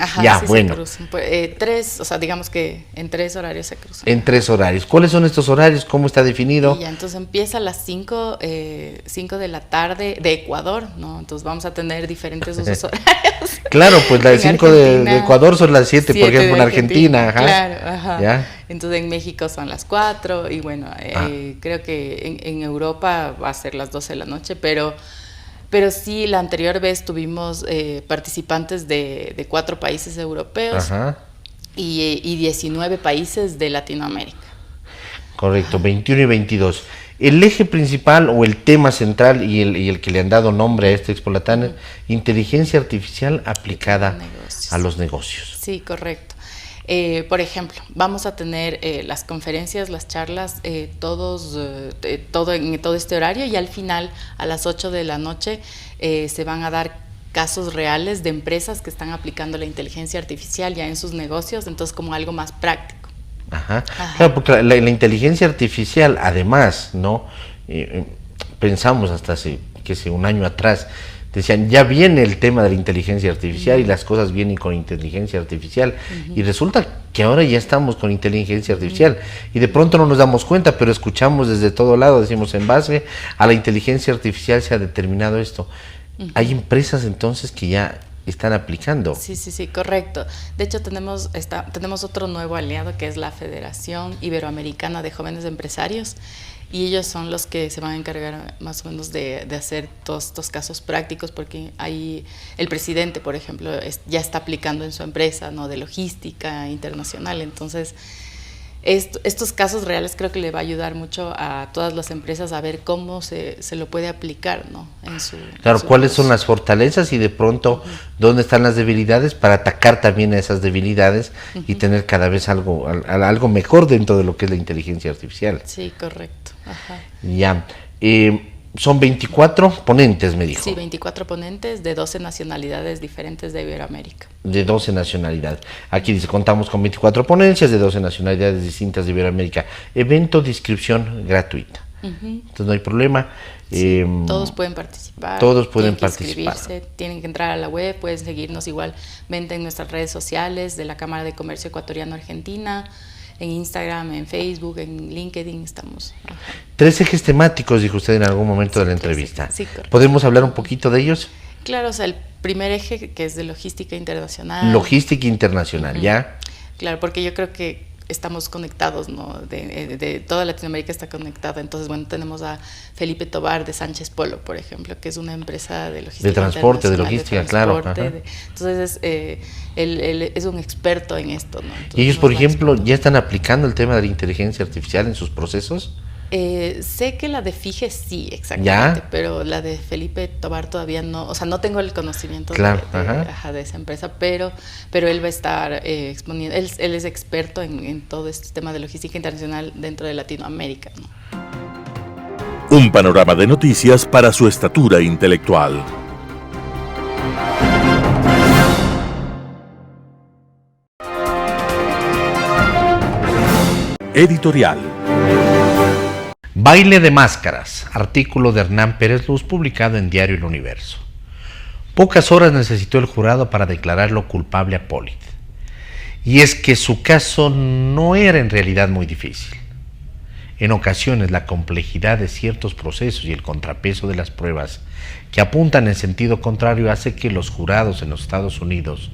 cruzan. 3, o sea, digamos que en 3 horarios se cruzan. En 3 horarios. ¿Cuáles son estos horarios? ¿Cómo está definido? Entonces empieza a las 5 de la tarde de Ecuador, ¿no? Entonces vamos a tener diferentes usos horarios. Claro, pues las 5 de Ecuador son las 7, por ejemplo, en Argentina. Claro, Entonces en México son las 4 y bueno, creo que en Europa va a ser las 12 de la noche, pero sí, la anterior vez tuvimos participantes de 4 países europeos y 19 países de Latinoamérica. Correcto, 21 y 22. El eje principal o el tema central y el que le han dado nombre a esta Expo Latam, inteligencia artificial aplicada a los negocios. Sí, correcto. Por ejemplo, vamos a tener las conferencias, las charlas, todo este horario y al final, a las 8 de la noche, se van a dar casos reales de empresas que están aplicando la inteligencia artificial ya en sus negocios, entonces como algo más práctico. Claro, porque la inteligencia artificial, además, ¿no? Pensamos hasta hace un año atrás, decían, ya viene el tema de la inteligencia artificial y las cosas vienen con inteligencia artificial y resulta que ahora ya estamos con inteligencia artificial y de pronto no nos damos cuenta, pero escuchamos desde todo lado, decimos, en base a la inteligencia artificial se ha determinado esto. Hay empresas entonces que ya están aplicando. Sí, correcto. De hecho tenemos otro nuevo aliado que es la Federación Iberoamericana de Jóvenes Empresarios. y ellos son los que se van a encargar más o menos de hacer todos estos casos prácticos, porque ahí el presidente, por ejemplo, ya está aplicando en su empresa, ¿no?, de logística internacional. Entonces, estos casos reales creo que le va a ayudar mucho a todas las empresas a ver cómo se lo puede aplicar, ¿no?, Claro, cuáles negocio. son las fortalezas y de pronto dónde están las debilidades para atacar también a esas debilidades y tener cada vez algo mejor dentro de lo que es la inteligencia artificial. Sí, correcto. Ajá. Ya. Son 24 ponentes, me dijo. Sí, 24 ponentes de 12 nacionalidades diferentes de Iberoamérica. De 12 nacionalidades. Aquí dice, contamos con 24 ponencias de 12 nacionalidades distintas de Iberoamérica. Evento de inscripción gratuita. Entonces no hay problema. Sí, todos pueden participar. Todos pueden participar. Tienen que entrar a la web, pueden seguirnos igualmente en nuestras redes sociales de la Cámara de Comercio Ecuatoriano-Argentina, en Instagram, en Facebook, en LinkedIn estamos. 3 ejes temáticos, dijo usted en algún momento de la entrevista. Sí, correcto. ¿Podemos hablar un poquito de ellos? Claro, o sea, el primer eje, que es de logística internacional. Logística internacional, ¿ya? Claro, porque yo creo que estamos conectados, ¿no? De toda Latinoamérica está conectada. Entonces, bueno, tenemos a Felipe Tobar de Sánchez Polo, por ejemplo, que es una empresa de logística. De transporte, de logística, claro. Entonces, él es un experto en esto, ¿no? Entonces, ¿Y ellos, por ejemplo, ya están aplicando el tema de la inteligencia artificial en sus procesos? Sé que la de FIGE sí, exactamente, ¿Ya? pero la de Felipe Tobar todavía no, o sea, no tengo el conocimiento de esa empresa, pero él va a estar exponiendo, él es experto en todo este tema de logística internacional dentro de Latinoamérica, ¿no? Un panorama de noticias para su estatura intelectual. Editorial. Baile de máscaras, artículo de Hernán Pérez Luz publicado en Diario El Universo. Pocas horas necesitó el jurado para declararlo culpable a Pollitt. Y es que su caso no era en realidad muy difícil. En ocasiones la complejidad de ciertos procesos y el contrapeso de las pruebas que apuntan en sentido contrario hace que los jurados en los Estados Unidos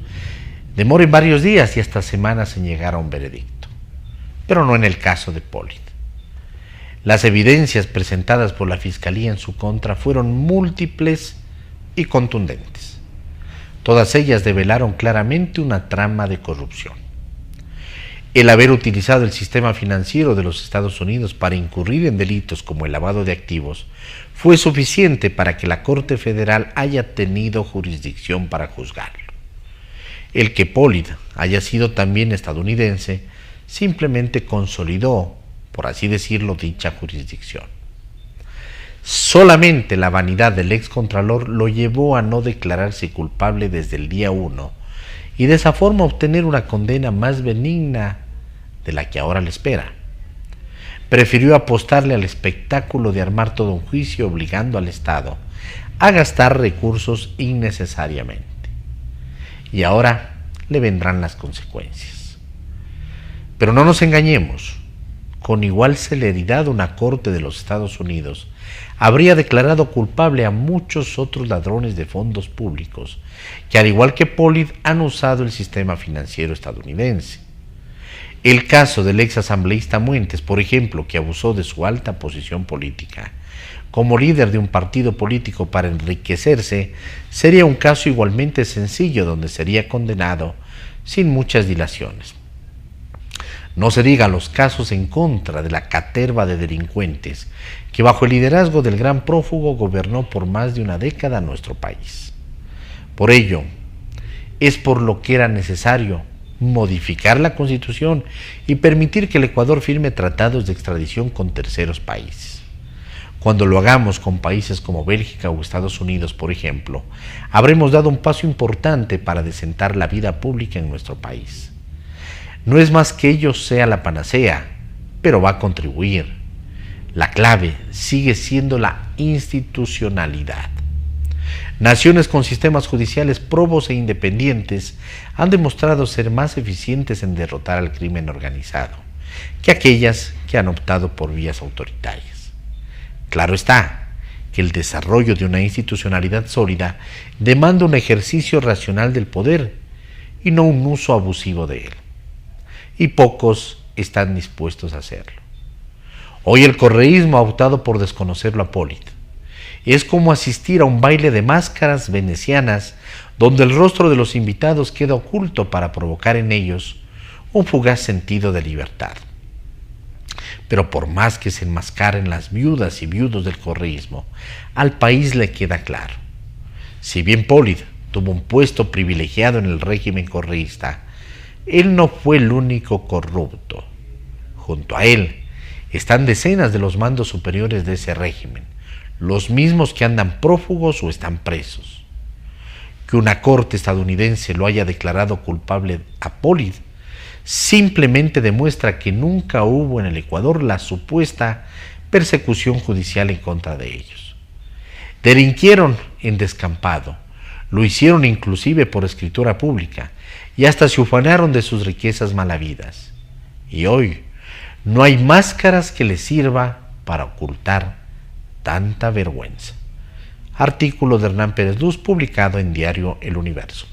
demoren varios días y hasta semanas en llegar a un veredicto. Pero no en el caso de Pollitt. Las evidencias presentadas por la Fiscalía en su contra fueron múltiples y contundentes. Todas ellas develaron claramente una trama de corrupción. El haber utilizado el sistema financiero de los Estados Unidos para incurrir en delitos como el lavado de activos fue suficiente para que la Corte Federal haya tenido jurisdicción para juzgarlo. El que Pollitt haya sido también estadounidense simplemente consolidó, por así decirlo, dicha jurisdicción. Solamente la vanidad del excontralor lo llevó a no declararse culpable desde el día 1 y de esa forma obtener una condena más benigna de la que ahora le espera. Prefirió apostarle al espectáculo de armar todo un juicio obligando al Estado a gastar recursos innecesariamente. Y ahora le vendrán las consecuencias. Pero no nos engañemos. Con igual celeridad una corte de los Estados Unidos habría declarado culpable a muchos otros ladrones de fondos públicos que al igual que Pollitt han usado el sistema financiero estadounidense. El caso del ex asambleísta Muentes, por ejemplo, que abusó de su alta posición política como líder de un partido político para enriquecerse, sería un caso igualmente sencillo donde sería condenado sin muchas dilaciones. No se diga los casos en contra de la caterva de delincuentes que bajo el liderazgo del gran prófugo gobernó por más de una década nuestro país. Por ello, es por lo que era necesario modificar la Constitución y permitir que el Ecuador firme tratados de extradición con terceros países. Cuando lo hagamos con países como Bélgica o Estados Unidos, por ejemplo, habremos dado un paso importante para desentar la vida pública en nuestro país. No es más que ello sea la panacea, pero va a contribuir. La clave sigue siendo la institucionalidad. Naciones con sistemas judiciales probos e independientes han demostrado ser más eficientes en derrotar al crimen organizado que aquellas que han optado por vías autoritarias. Claro está que el desarrollo de una institucionalidad sólida demanda un ejercicio racional del poder y no un uso abusivo de él. Y pocos están dispuestos a hacerlo. Hoy el correísmo ha optado por desconocerlo a Polid. Es como asistir a un baile de máscaras venecianas donde el rostro de los invitados queda oculto para provocar en ellos un fugaz sentido de libertad. Pero por más que se enmascaren las viudas y viudos del correísmo, al país le queda claro. Si bien Polid tuvo un puesto privilegiado en el régimen correísta, él no fue el único corrupto. Junto a él están decenas de los mandos superiores de ese régimen, los mismos que andan prófugos o están presos. Que una corte estadounidense lo haya declarado culpable a Polid simplemente demuestra que nunca hubo en el Ecuador la supuesta persecución judicial en contra de ellos. Delinquieron en descampado, lo hicieron inclusive por escritura pública y hasta se ufanaron de sus riquezas malavidas. Y hoy no hay máscaras que les sirva para ocultar tanta vergüenza. Artículo de Hernán Pérez Luz publicado en Diario El Universo.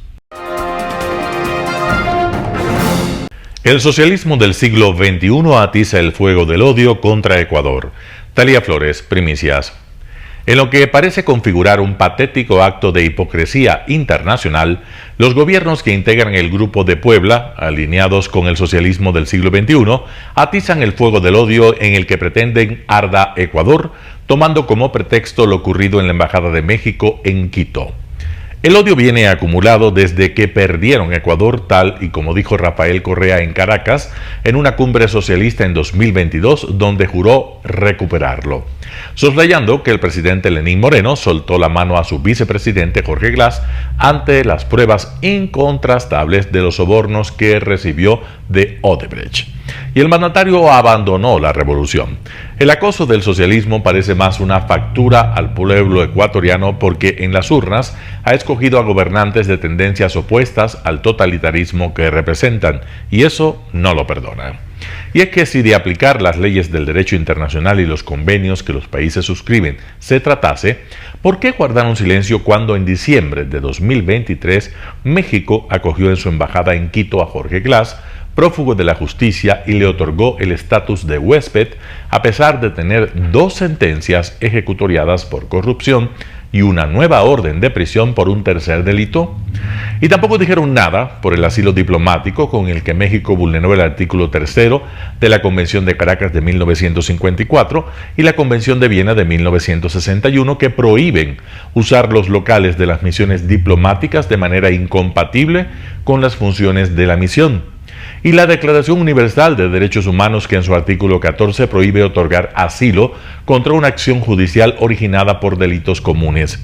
El socialismo del siglo XXI atiza el fuego del odio contra Ecuador. Talía Flores, primicias. En lo que parece configurar un patético acto de hipocresía internacional, los gobiernos que integran el Grupo de Puebla, alineados con el socialismo del siglo XXI, atizan el fuego del odio en el que pretenden arda Ecuador, tomando como pretexto lo ocurrido en la Embajada de México en Quito. El odio viene acumulado desde que perdieron Ecuador, tal y como dijo Rafael Correa en Caracas, en una cumbre socialista en 2022, donde juró recuperarlo, soslayando que el presidente Lenín Moreno soltó la mano a su vicepresidente Jorge Glass ante las pruebas incontrastables de los sobornos que recibió de Odebrecht. Y el mandatario abandonó la revolución. El acoso del socialismo parece más una factura al pueblo ecuatoriano porque en las urnas ha escogido a gobernantes de tendencias opuestas al totalitarismo que representan, y eso no lo perdona. Y es que si de aplicar las leyes del derecho internacional y los convenios que los países suscriben se tratase, ¿por qué guardaron silencio cuando en diciembre de 2023 México acogió en su embajada en Quito a Jorge Glass, prófugo de la justicia, y le otorgó el estatus de huésped a pesar de tener 2 sentencias ejecutoriadas por corrupción y una nueva orden de prisión por un tercer delito? Y tampoco dijeron nada por el asilo diplomático con el que México vulneró el artículo 3 de la Convención de Caracas de 1954 y la Convención de Viena de 1961, que prohíben usar los locales de las misiones diplomáticas de manera incompatible con las funciones de la misión. Y la Declaración Universal de Derechos Humanos, que en su artículo 14 prohíbe otorgar asilo contra una acción judicial originada por delitos comunes.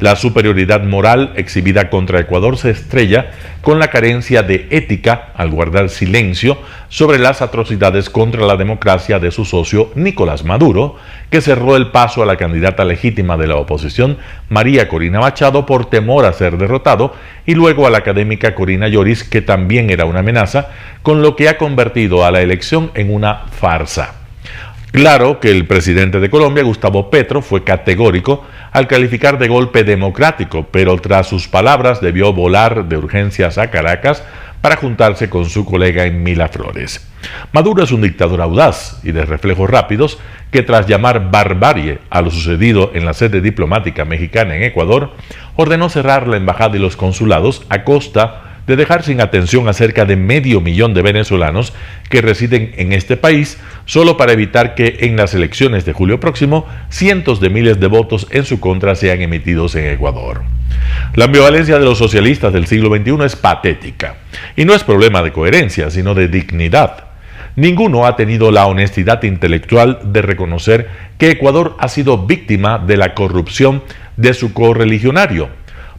La superioridad moral exhibida contra Ecuador se estrella con la carencia de ética al guardar silencio sobre las atrocidades contra la democracia de su socio Nicolás Maduro, que cerró el paso a la candidata legítima de la oposición, María Corina Machado, por temor a ser derrotado, y luego a la académica Corina Lloris, que también era una amenaza, con lo que ha convertido a la elección en una farsa. Claro que el presidente de Colombia, Gustavo Petro, fue categórico al calificar de golpe democrático, pero tras sus palabras debió volar de urgencias a Caracas para juntarse con su colega en Miraflores. Maduro es un dictador audaz y de reflejos rápidos que, tras llamar barbarie a lo sucedido en la sede diplomática mexicana en Ecuador, ordenó cerrar la embajada y los consulados a costa de dejar sin atención a cerca de 500.000 de venezolanos que residen en este país, solo para evitar que en las elecciones de julio próximo cientos de miles de votos en su contra sean emitidos en Ecuador. La ambivalencia de los socialistas del siglo XXI es patética, y no es problema de coherencia, sino de dignidad. Ninguno ha tenido la honestidad intelectual de reconocer que Ecuador ha sido víctima de la corrupción de su correligionario,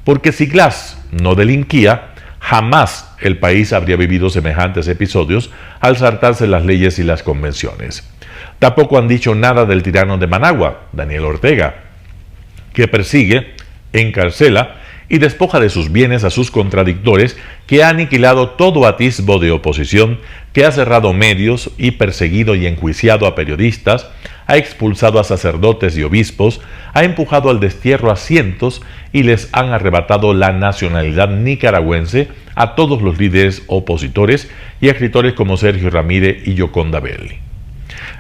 porque si Glass no delinquía, jamás el país habría vivido semejantes episodios al saltarse las leyes y las convenciones. Tampoco han dicho nada del tirano de Managua, Daniel Ortega, que persigue, encarcela y despoja de sus bienes a sus contradictores, que ha aniquilado todo atisbo de oposición, que ha cerrado medios y perseguido y enjuiciado a periodistas, ha expulsado a sacerdotes y obispos, ha empujado al destierro a cientos y les han arrebatado la nacionalidad nicaragüense a todos los líderes opositores y escritores como Sergio Ramírez y Yoconda Belli.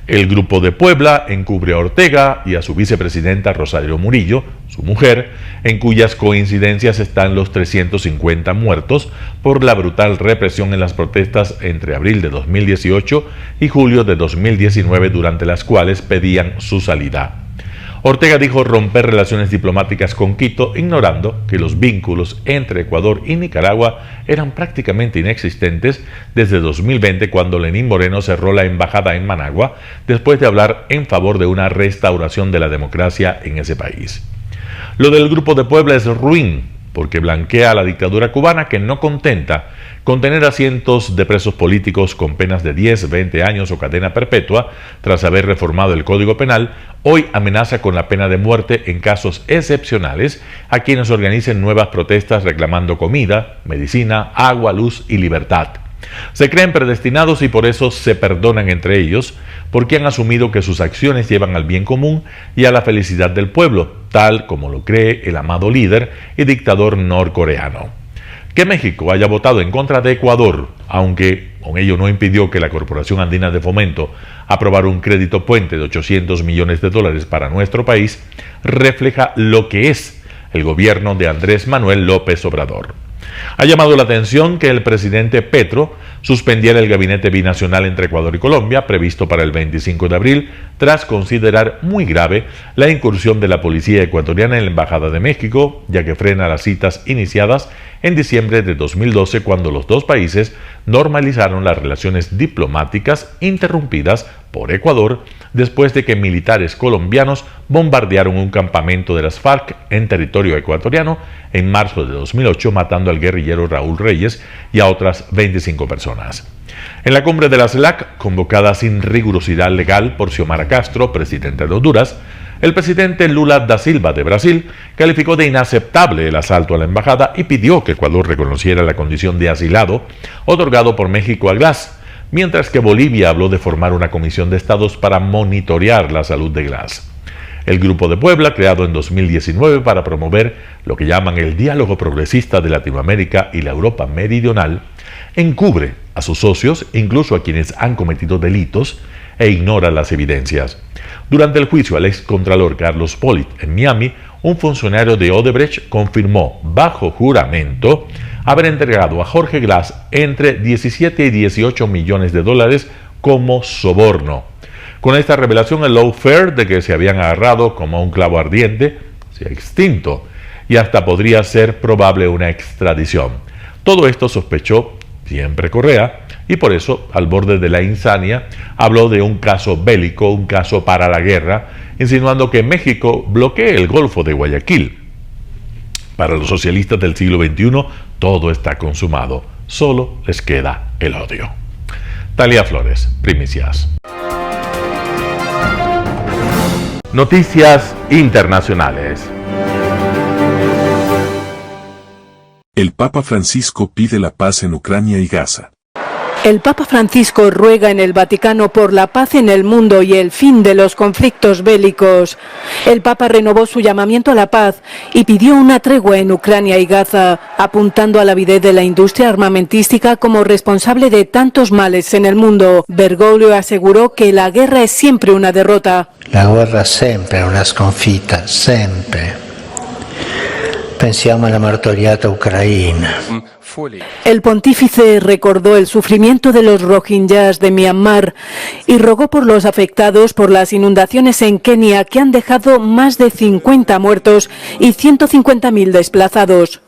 El Grupo de Puebla encubre a Ortega y a su vicepresidenta Rosario Murillo, su mujer, en cuyas coincidencias están los 350 muertos por la brutal represión en las protestas entre abril de 2018 y julio de 2019, durante las cuales pedían su salida. Ortega dijo romper relaciones diplomáticas con Quito, ignorando que los vínculos entre Ecuador y Nicaragua eran prácticamente inexistentes desde 2020, cuando Lenín Moreno cerró la embajada en Managua después de hablar en favor de una restauración de la democracia en ese país. Lo del Grupo de Puebla es ruin, porque blanquea a la dictadura cubana, que no contenta con tener a cientos de presos políticos con penas de 10, 20 años o cadena perpetua tras haber reformado el Código Penal, hoy amenaza con la pena de muerte en casos excepcionales a quienes organicen nuevas protestas reclamando comida, medicina, agua, luz y libertad. Se creen predestinados y por eso se perdonan entre ellos, porque han asumido que sus acciones llevan al bien común y a la felicidad del pueblo, tal como lo cree el amado líder y dictador norcoreano. Que México haya votado en contra de Ecuador, aunque con ello no impidió que la Corporación Andina de Fomento aprobara un crédito puente de $800 millones para nuestro país, refleja lo que es el gobierno de Andrés Manuel López Obrador. Ha llamado la atención que el presidente Petro suspendiera el gabinete binacional entre Ecuador y Colombia, previsto para el 25 de abril, tras considerar muy grave la incursión de la policía ecuatoriana en la Embajada de México, ya que frena las citas iniciadas en diciembre de 2012, cuando los dos países normalizaron las relaciones diplomáticas interrumpidas por Ecuador después de que militares colombianos bombardearon un campamento de las FARC en territorio ecuatoriano en marzo de 2008, matando al guerrillero Raúl Reyes y a otras 25 personas. En la cumbre de la CELAC, convocada sin rigurosidad legal por Xiomara Castro, presidente de Honduras, el presidente Lula da Silva de Brasil calificó de inaceptable el asalto a la embajada y pidió que Ecuador reconociera la condición de asilado otorgado por México a Glass, mientras que Bolivia habló de formar una comisión de estados para monitorear la salud de Glass. El Grupo de Puebla, creado en 2019 para promover lo que llaman el diálogo progresista de Latinoamérica y la Europa meridional, encubre a sus socios, incluso a quienes han cometido delitos, e ignora las evidencias. Durante el juicio al excontralor Carlos Pollitt en Miami, un funcionario de Odebrecht confirmó bajo juramento haber entregado a Jorge Glass entre 17 y 18 millones de dólares como soborno. Con esta revelación, el lawfare de que se habían agarrado como un clavo ardiente se ha extinto y hasta podría ser probable una extradición. Todo esto sospechó siempre Correa, y por eso, al borde de la insania, habló de un caso bélico, un caso para la guerra, insinuando que México bloquee el Golfo de Guayaquil. Para los socialistas del siglo XXI, todo está consumado, solo les queda el odio. Talia Flores, Primicias. Noticias internacionales. El Papa Francisco pide la paz en Ucrania y Gaza. El Papa Francisco ruega en el Vaticano por la paz en el mundo y el fin de los conflictos bélicos. El Papa renovó su llamamiento a la paz y pidió una tregua en Ucrania y Gaza, apuntando a la avidez de la industria armamentística como responsable de tantos males en el mundo. Bergoglio aseguró que la guerra es siempre una derrota. La guerra sempre è una sconfitta, sempre. Pensiamo alla martoriata Ucraina. El pontífice recordó el sufrimiento de los rohingyas de Myanmar y rogó por los afectados por las inundaciones en Kenia, que han dejado más de 50 muertos y 150.000 desplazados.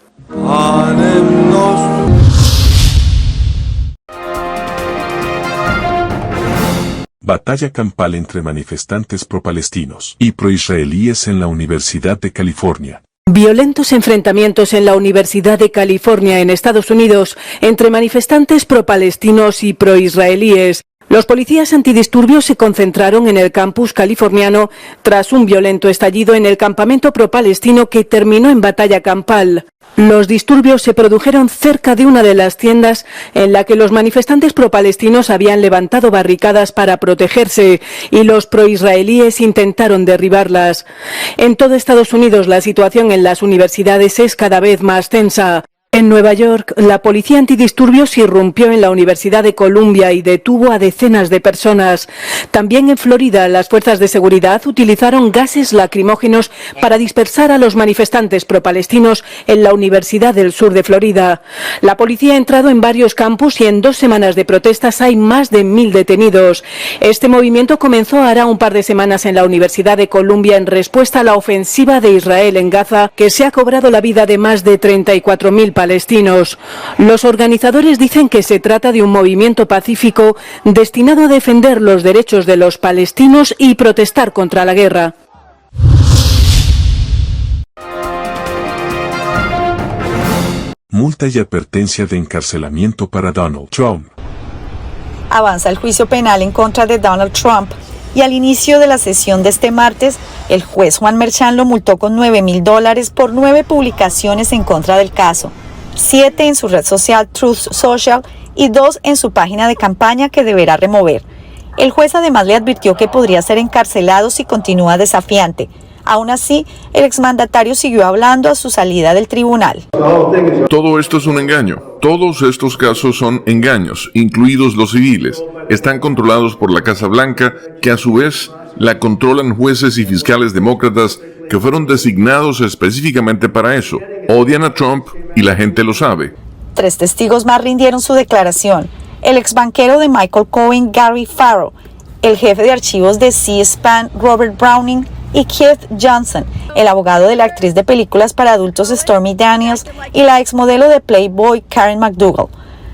Batalla campal entre manifestantes pro-palestinos y pro-israelíes en la Universidad de California. Violentos enfrentamientos en la Universidad de California en Estados Unidos entre manifestantes pro-palestinos y pro-israelíes. Los policías antidisturbios se concentraron en el campus californiano tras un violento estallido en el campamento pro-palestino que terminó en batalla campal. Los disturbios se produjeron cerca de una de las tiendas en la que los manifestantes pro-palestinos habían levantado barricadas para protegerse y los pro-israelíes intentaron derribarlas. En todo Estados Unidos la situación en las universidades es cada vez más tensa. En Nueva York, la policía antidisturbios irrumpió en la Universidad de Columbia y detuvo a decenas de personas. También en Florida, las fuerzas de seguridad utilizaron gases lacrimógenos para dispersar a los manifestantes pro-palestinos en la Universidad del Sur de Florida. La policía ha entrado en varios campus y en 2 semanas de protestas hay más de 1000 detenidos. Este movimiento comenzó hará un par de semanas en la Universidad de Columbia en respuesta a la ofensiva de Israel en Gaza, que se ha cobrado la vida de más de 34.000 palestinos. Los organizadores dicen que se trata de un movimiento pacífico destinado a defender los derechos de los palestinos y protestar contra la guerra. Multa y advertencia de encarcelamiento para Donald Trump. Avanza el juicio penal en contra de Donald Trump y al inicio de la sesión de este martes, el juez Juan Merchan lo multó con $9,000 por 9 publicaciones en contra del caso. 7 en su red social Truth Social y 2 en su página de campaña que deberá remover. El juez además le advirtió que podría ser encarcelado si continúa desafiante. Aún así, el exmandatario siguió hablando a su salida del tribunal. Todo esto es un engaño. Todos estos casos son engaños, incluidos los civiles. Están controlados por la Casa Blanca, que a su vez la controlan jueces y fiscales demócratas que fueron designados específicamente para eso. Odian a Trump y la gente lo sabe. 3 testigos más rindieron su declaración. El exbanquero de Michael Cohen, Gary Farrow, el jefe de archivos de C-SPAN, Robert Browning, y Keith Johnson, el abogado de la actriz de películas para adultos Stormy Daniels y la exmodelo de Playboy Karen McDougal.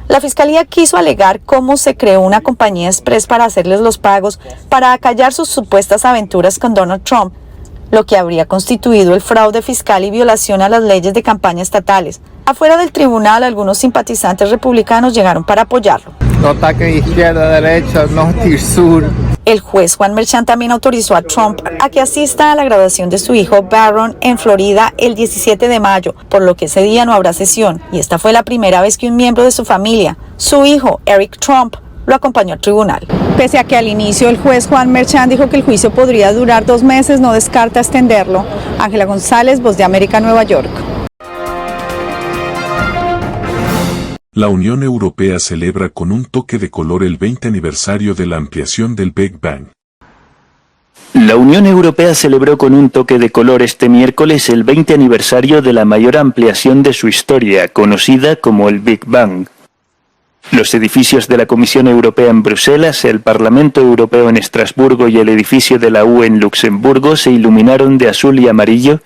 La fiscalía quiso alegar cómo se creó una compañía express para hacerles los pagos para acallar sus supuestas aventuras con Donald Trump, lo que habría constituido el fraude fiscal y violación a las leyes de campaña estatales. Afuera del tribunal, algunos simpatizantes republicanos llegaron para apoyarlo. No ataquen izquierda, derecha, norte y sur. El juez Juan Merchan también autorizó a Trump a que asista a la graduación de su hijo Barron en Florida el 17 de mayo, por lo que ese día no habrá sesión. Y esta fue la primera vez que un miembro de su familia, su hijo Eric Trump, lo acompañó al tribunal. Pese a que al inicio el juez Juan Merchan dijo que el juicio podría durar 2 meses, no descarta extenderlo. Ángela González, Voz de América, Nueva York. La Unión Europea celebra con un toque de color el 20 aniversario de la ampliación del Big Bang. La Unión Europea celebró con un toque de color este miércoles el 20 aniversario de la mayor ampliación de su historia, conocida como el Big Bang. Los edificios de la Comisión Europea en Bruselas, el Parlamento Europeo en Estrasburgo y el edificio de la UE en Luxemburgo se iluminaron de azul y amarillo,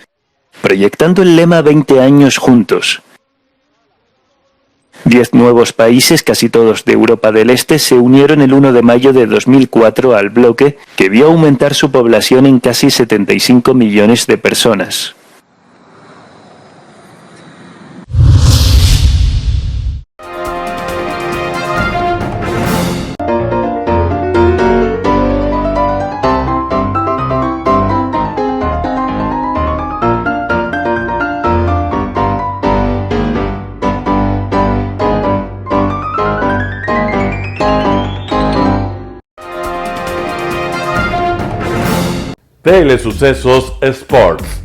proyectando el lema 20 años juntos. 10 nuevos países, casi todos de Europa del Este, se unieron el 1 de mayo de 2004 al bloque, que vio aumentar su población en casi 75 millones de personas. Telesucesos Sports.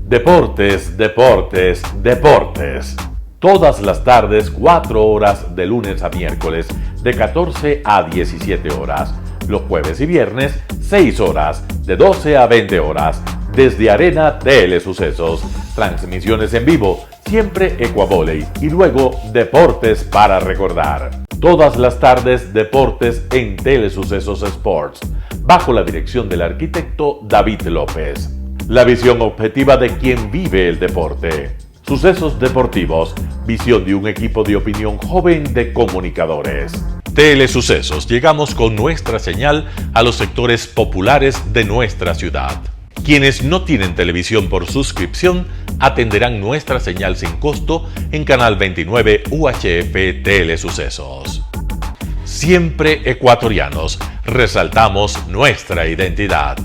Deportes, deportes, deportes. Todas las tardes, 4 horas de lunes a miércoles, de 14 a 17 horas. Los jueves y viernes, 6 horas, de 12 a 20 horas. Desde Arena Telesucesos. Transmisiones en vivo, siempre Ecuavoley. Y luego, deportes para recordar. Todas las tardes, deportes en Telesucesos Sports, bajo la dirección del arquitecto David López. La visión objetiva de quien vive el deporte. Sucesos deportivos, visión de un equipo de opinión joven de comunicadores. Telesucesos, llegamos con nuestra señal a los sectores populares de nuestra ciudad. Quienes no tienen televisión por suscripción atenderán nuestra señal sin costo en Canal 29 UHF Telesucesos. Siempre ecuatorianos, resaltamos nuestra identidad.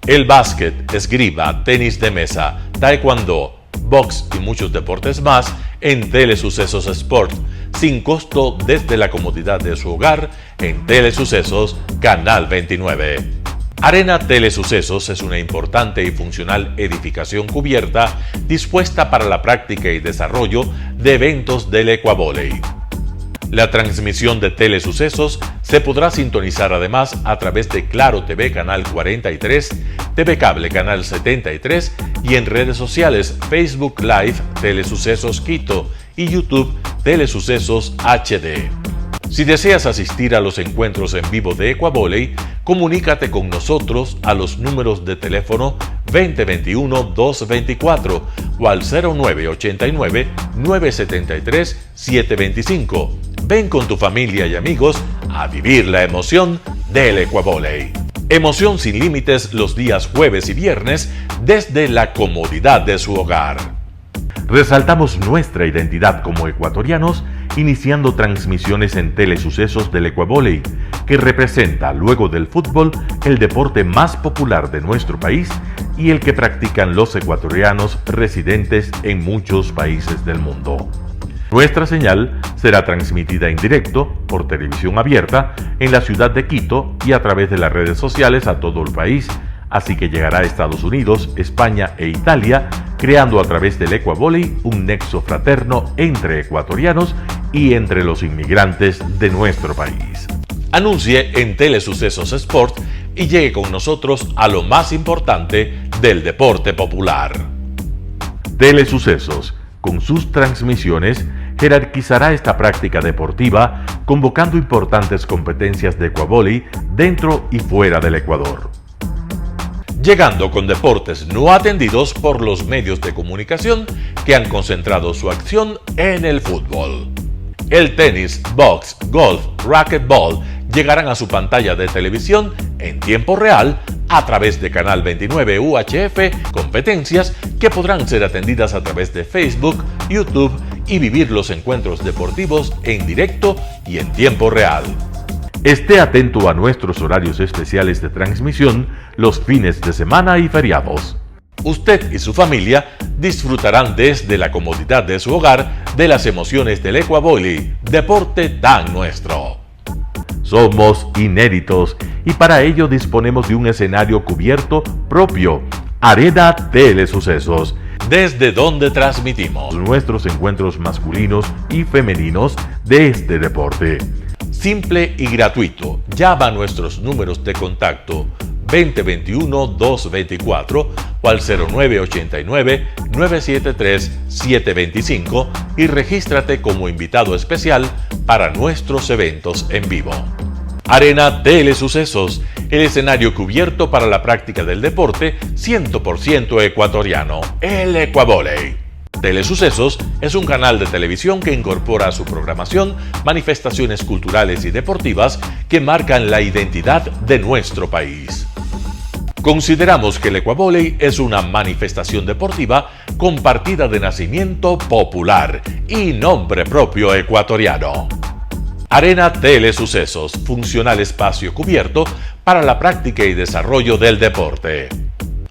El básquet, esgrima, tenis de mesa, taekwondo, box y muchos deportes más en Telesucesos Sport, sin costo desde la comodidad de su hogar en Telesucesos Canal 29. Arena Telesucesos es una importante y funcional edificación cubierta dispuesta para la práctica y desarrollo de eventos del Ecuavóley. La transmisión de Telesucesos se podrá sintonizar además a través de Claro TV Canal 43, TV Cable Canal 73 y en redes sociales Facebook Live Telesucesos Quito y YouTube Telesucesos HD. Si deseas asistir a los encuentros en vivo de Ecuavóley, comunícate con nosotros a los números de teléfono 2021-224 o al 0989-973-725. Ven con tu familia y amigos a vivir la emoción del Ecuavóley. Emoción sin límites los días jueves y viernes desde la comodidad de su hogar. Resaltamos nuestra identidad como ecuatorianos iniciando transmisiones en Telesucesos del Ecuavóley, que representa, luego del fútbol, el deporte más popular de nuestro país y el que practican los ecuatorianos residentes en muchos países del mundo. Nuestra señal será transmitida en directo por televisión abierta en la ciudad de Quito y a través de las redes sociales a todo el país, así que llegará a Estados Unidos, España e Italia, creando a través del Ecuavóley un nexo fraterno entre ecuatorianos y entre los inmigrantes de nuestro país. Anuncie en Telesucesos Sport y llegue con nosotros a lo más importante del deporte popular. Telesucesos, con sus transmisiones, jerarquizará esta práctica deportiva, convocando importantes competencias de Ecuavóley dentro y fuera del Ecuador. Llegando con deportes no atendidos por los medios de comunicación que han concentrado su acción en el fútbol. El tenis, box, golf, racquetball llegarán a su pantalla de televisión en tiempo real a través de Canal 29 UHF, competencias que podrán ser atendidas a través de Facebook, YouTube y vivir los encuentros deportivos en directo y en tiempo real. Esté atento a nuestros horarios especiales de transmisión los fines de semana y feriados. Usted y su familia disfrutarán desde la comodidad de su hogar de las emociones del Ecuavóley, deporte tan nuestro. Somos inéditos y para ello disponemos de un escenario cubierto propio, Arena Telesucesos, desde donde transmitimos nuestros encuentros masculinos y femeninos de este deporte. Simple y gratuito. Llama a nuestros números de contacto 2021-224 o al 0989-973-725 y regístrate como invitado especial para nuestros eventos en vivo. Arena Telesucesos, el escenario cubierto para la práctica del deporte 100% ecuatoriano, el Ecuavóley. Telesucesos es un canal de televisión que incorpora a su programación manifestaciones culturales y deportivas que marcan la identidad de nuestro país. Consideramos que el Ecuavóley es una manifestación deportiva con partida de nacimiento popular y nombre propio ecuatoriano. Arena Telesucesos, funcional espacio cubierto para la práctica y desarrollo del deporte.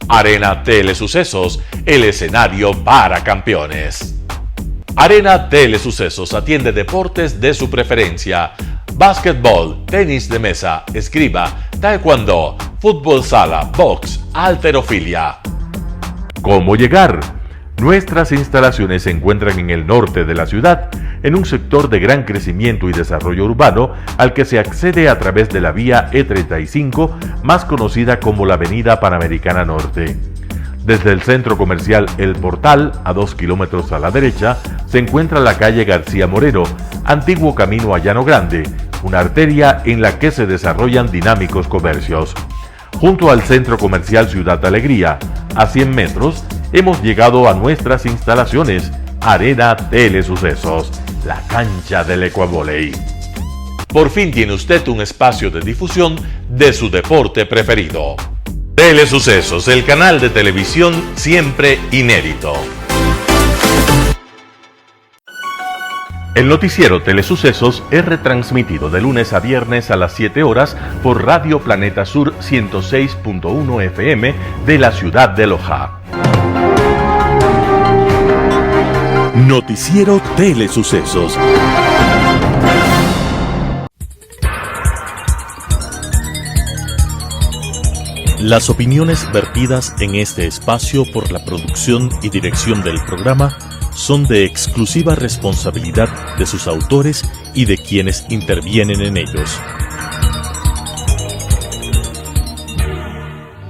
Arena Telesucesos, el escenario para campeones. Arena Telesucesos atiende deportes de su preferencia: básquetbol, tenis de mesa, esgrima, taekwondo, fútbol sala, box, halterofilia. ¿Cómo llegar? Nuestras instalaciones se encuentran en el norte de la ciudad, en un sector de gran crecimiento y desarrollo urbano al que se accede a través de la vía E35, más conocida como la Avenida Panamericana Norte. Desde el centro comercial El Portal, a 2 kilómetros a la derecha, se encuentra la calle García Moreno, antiguo camino a Llano Grande, una arteria en la que se desarrollan dinámicos comercios. Junto al centro comercial Ciudad Alegría, a 100 metros, hemos llegado a nuestras instalaciones, Arena Telesucesos, la cancha del Ecuavóley. Por fin tiene usted un espacio de difusión de su deporte preferido. Telesucesos, el canal de televisión siempre inédito. El noticiero Telesucesos es retransmitido de lunes a viernes a las 7 horas por Radio Planeta Sur 106.1 FM de la ciudad de Loja. Noticiero Telesucesos. Las opiniones vertidas en este espacio por la producción y dirección del programa son de exclusiva responsabilidad de sus autores y de quienes intervienen en ellos.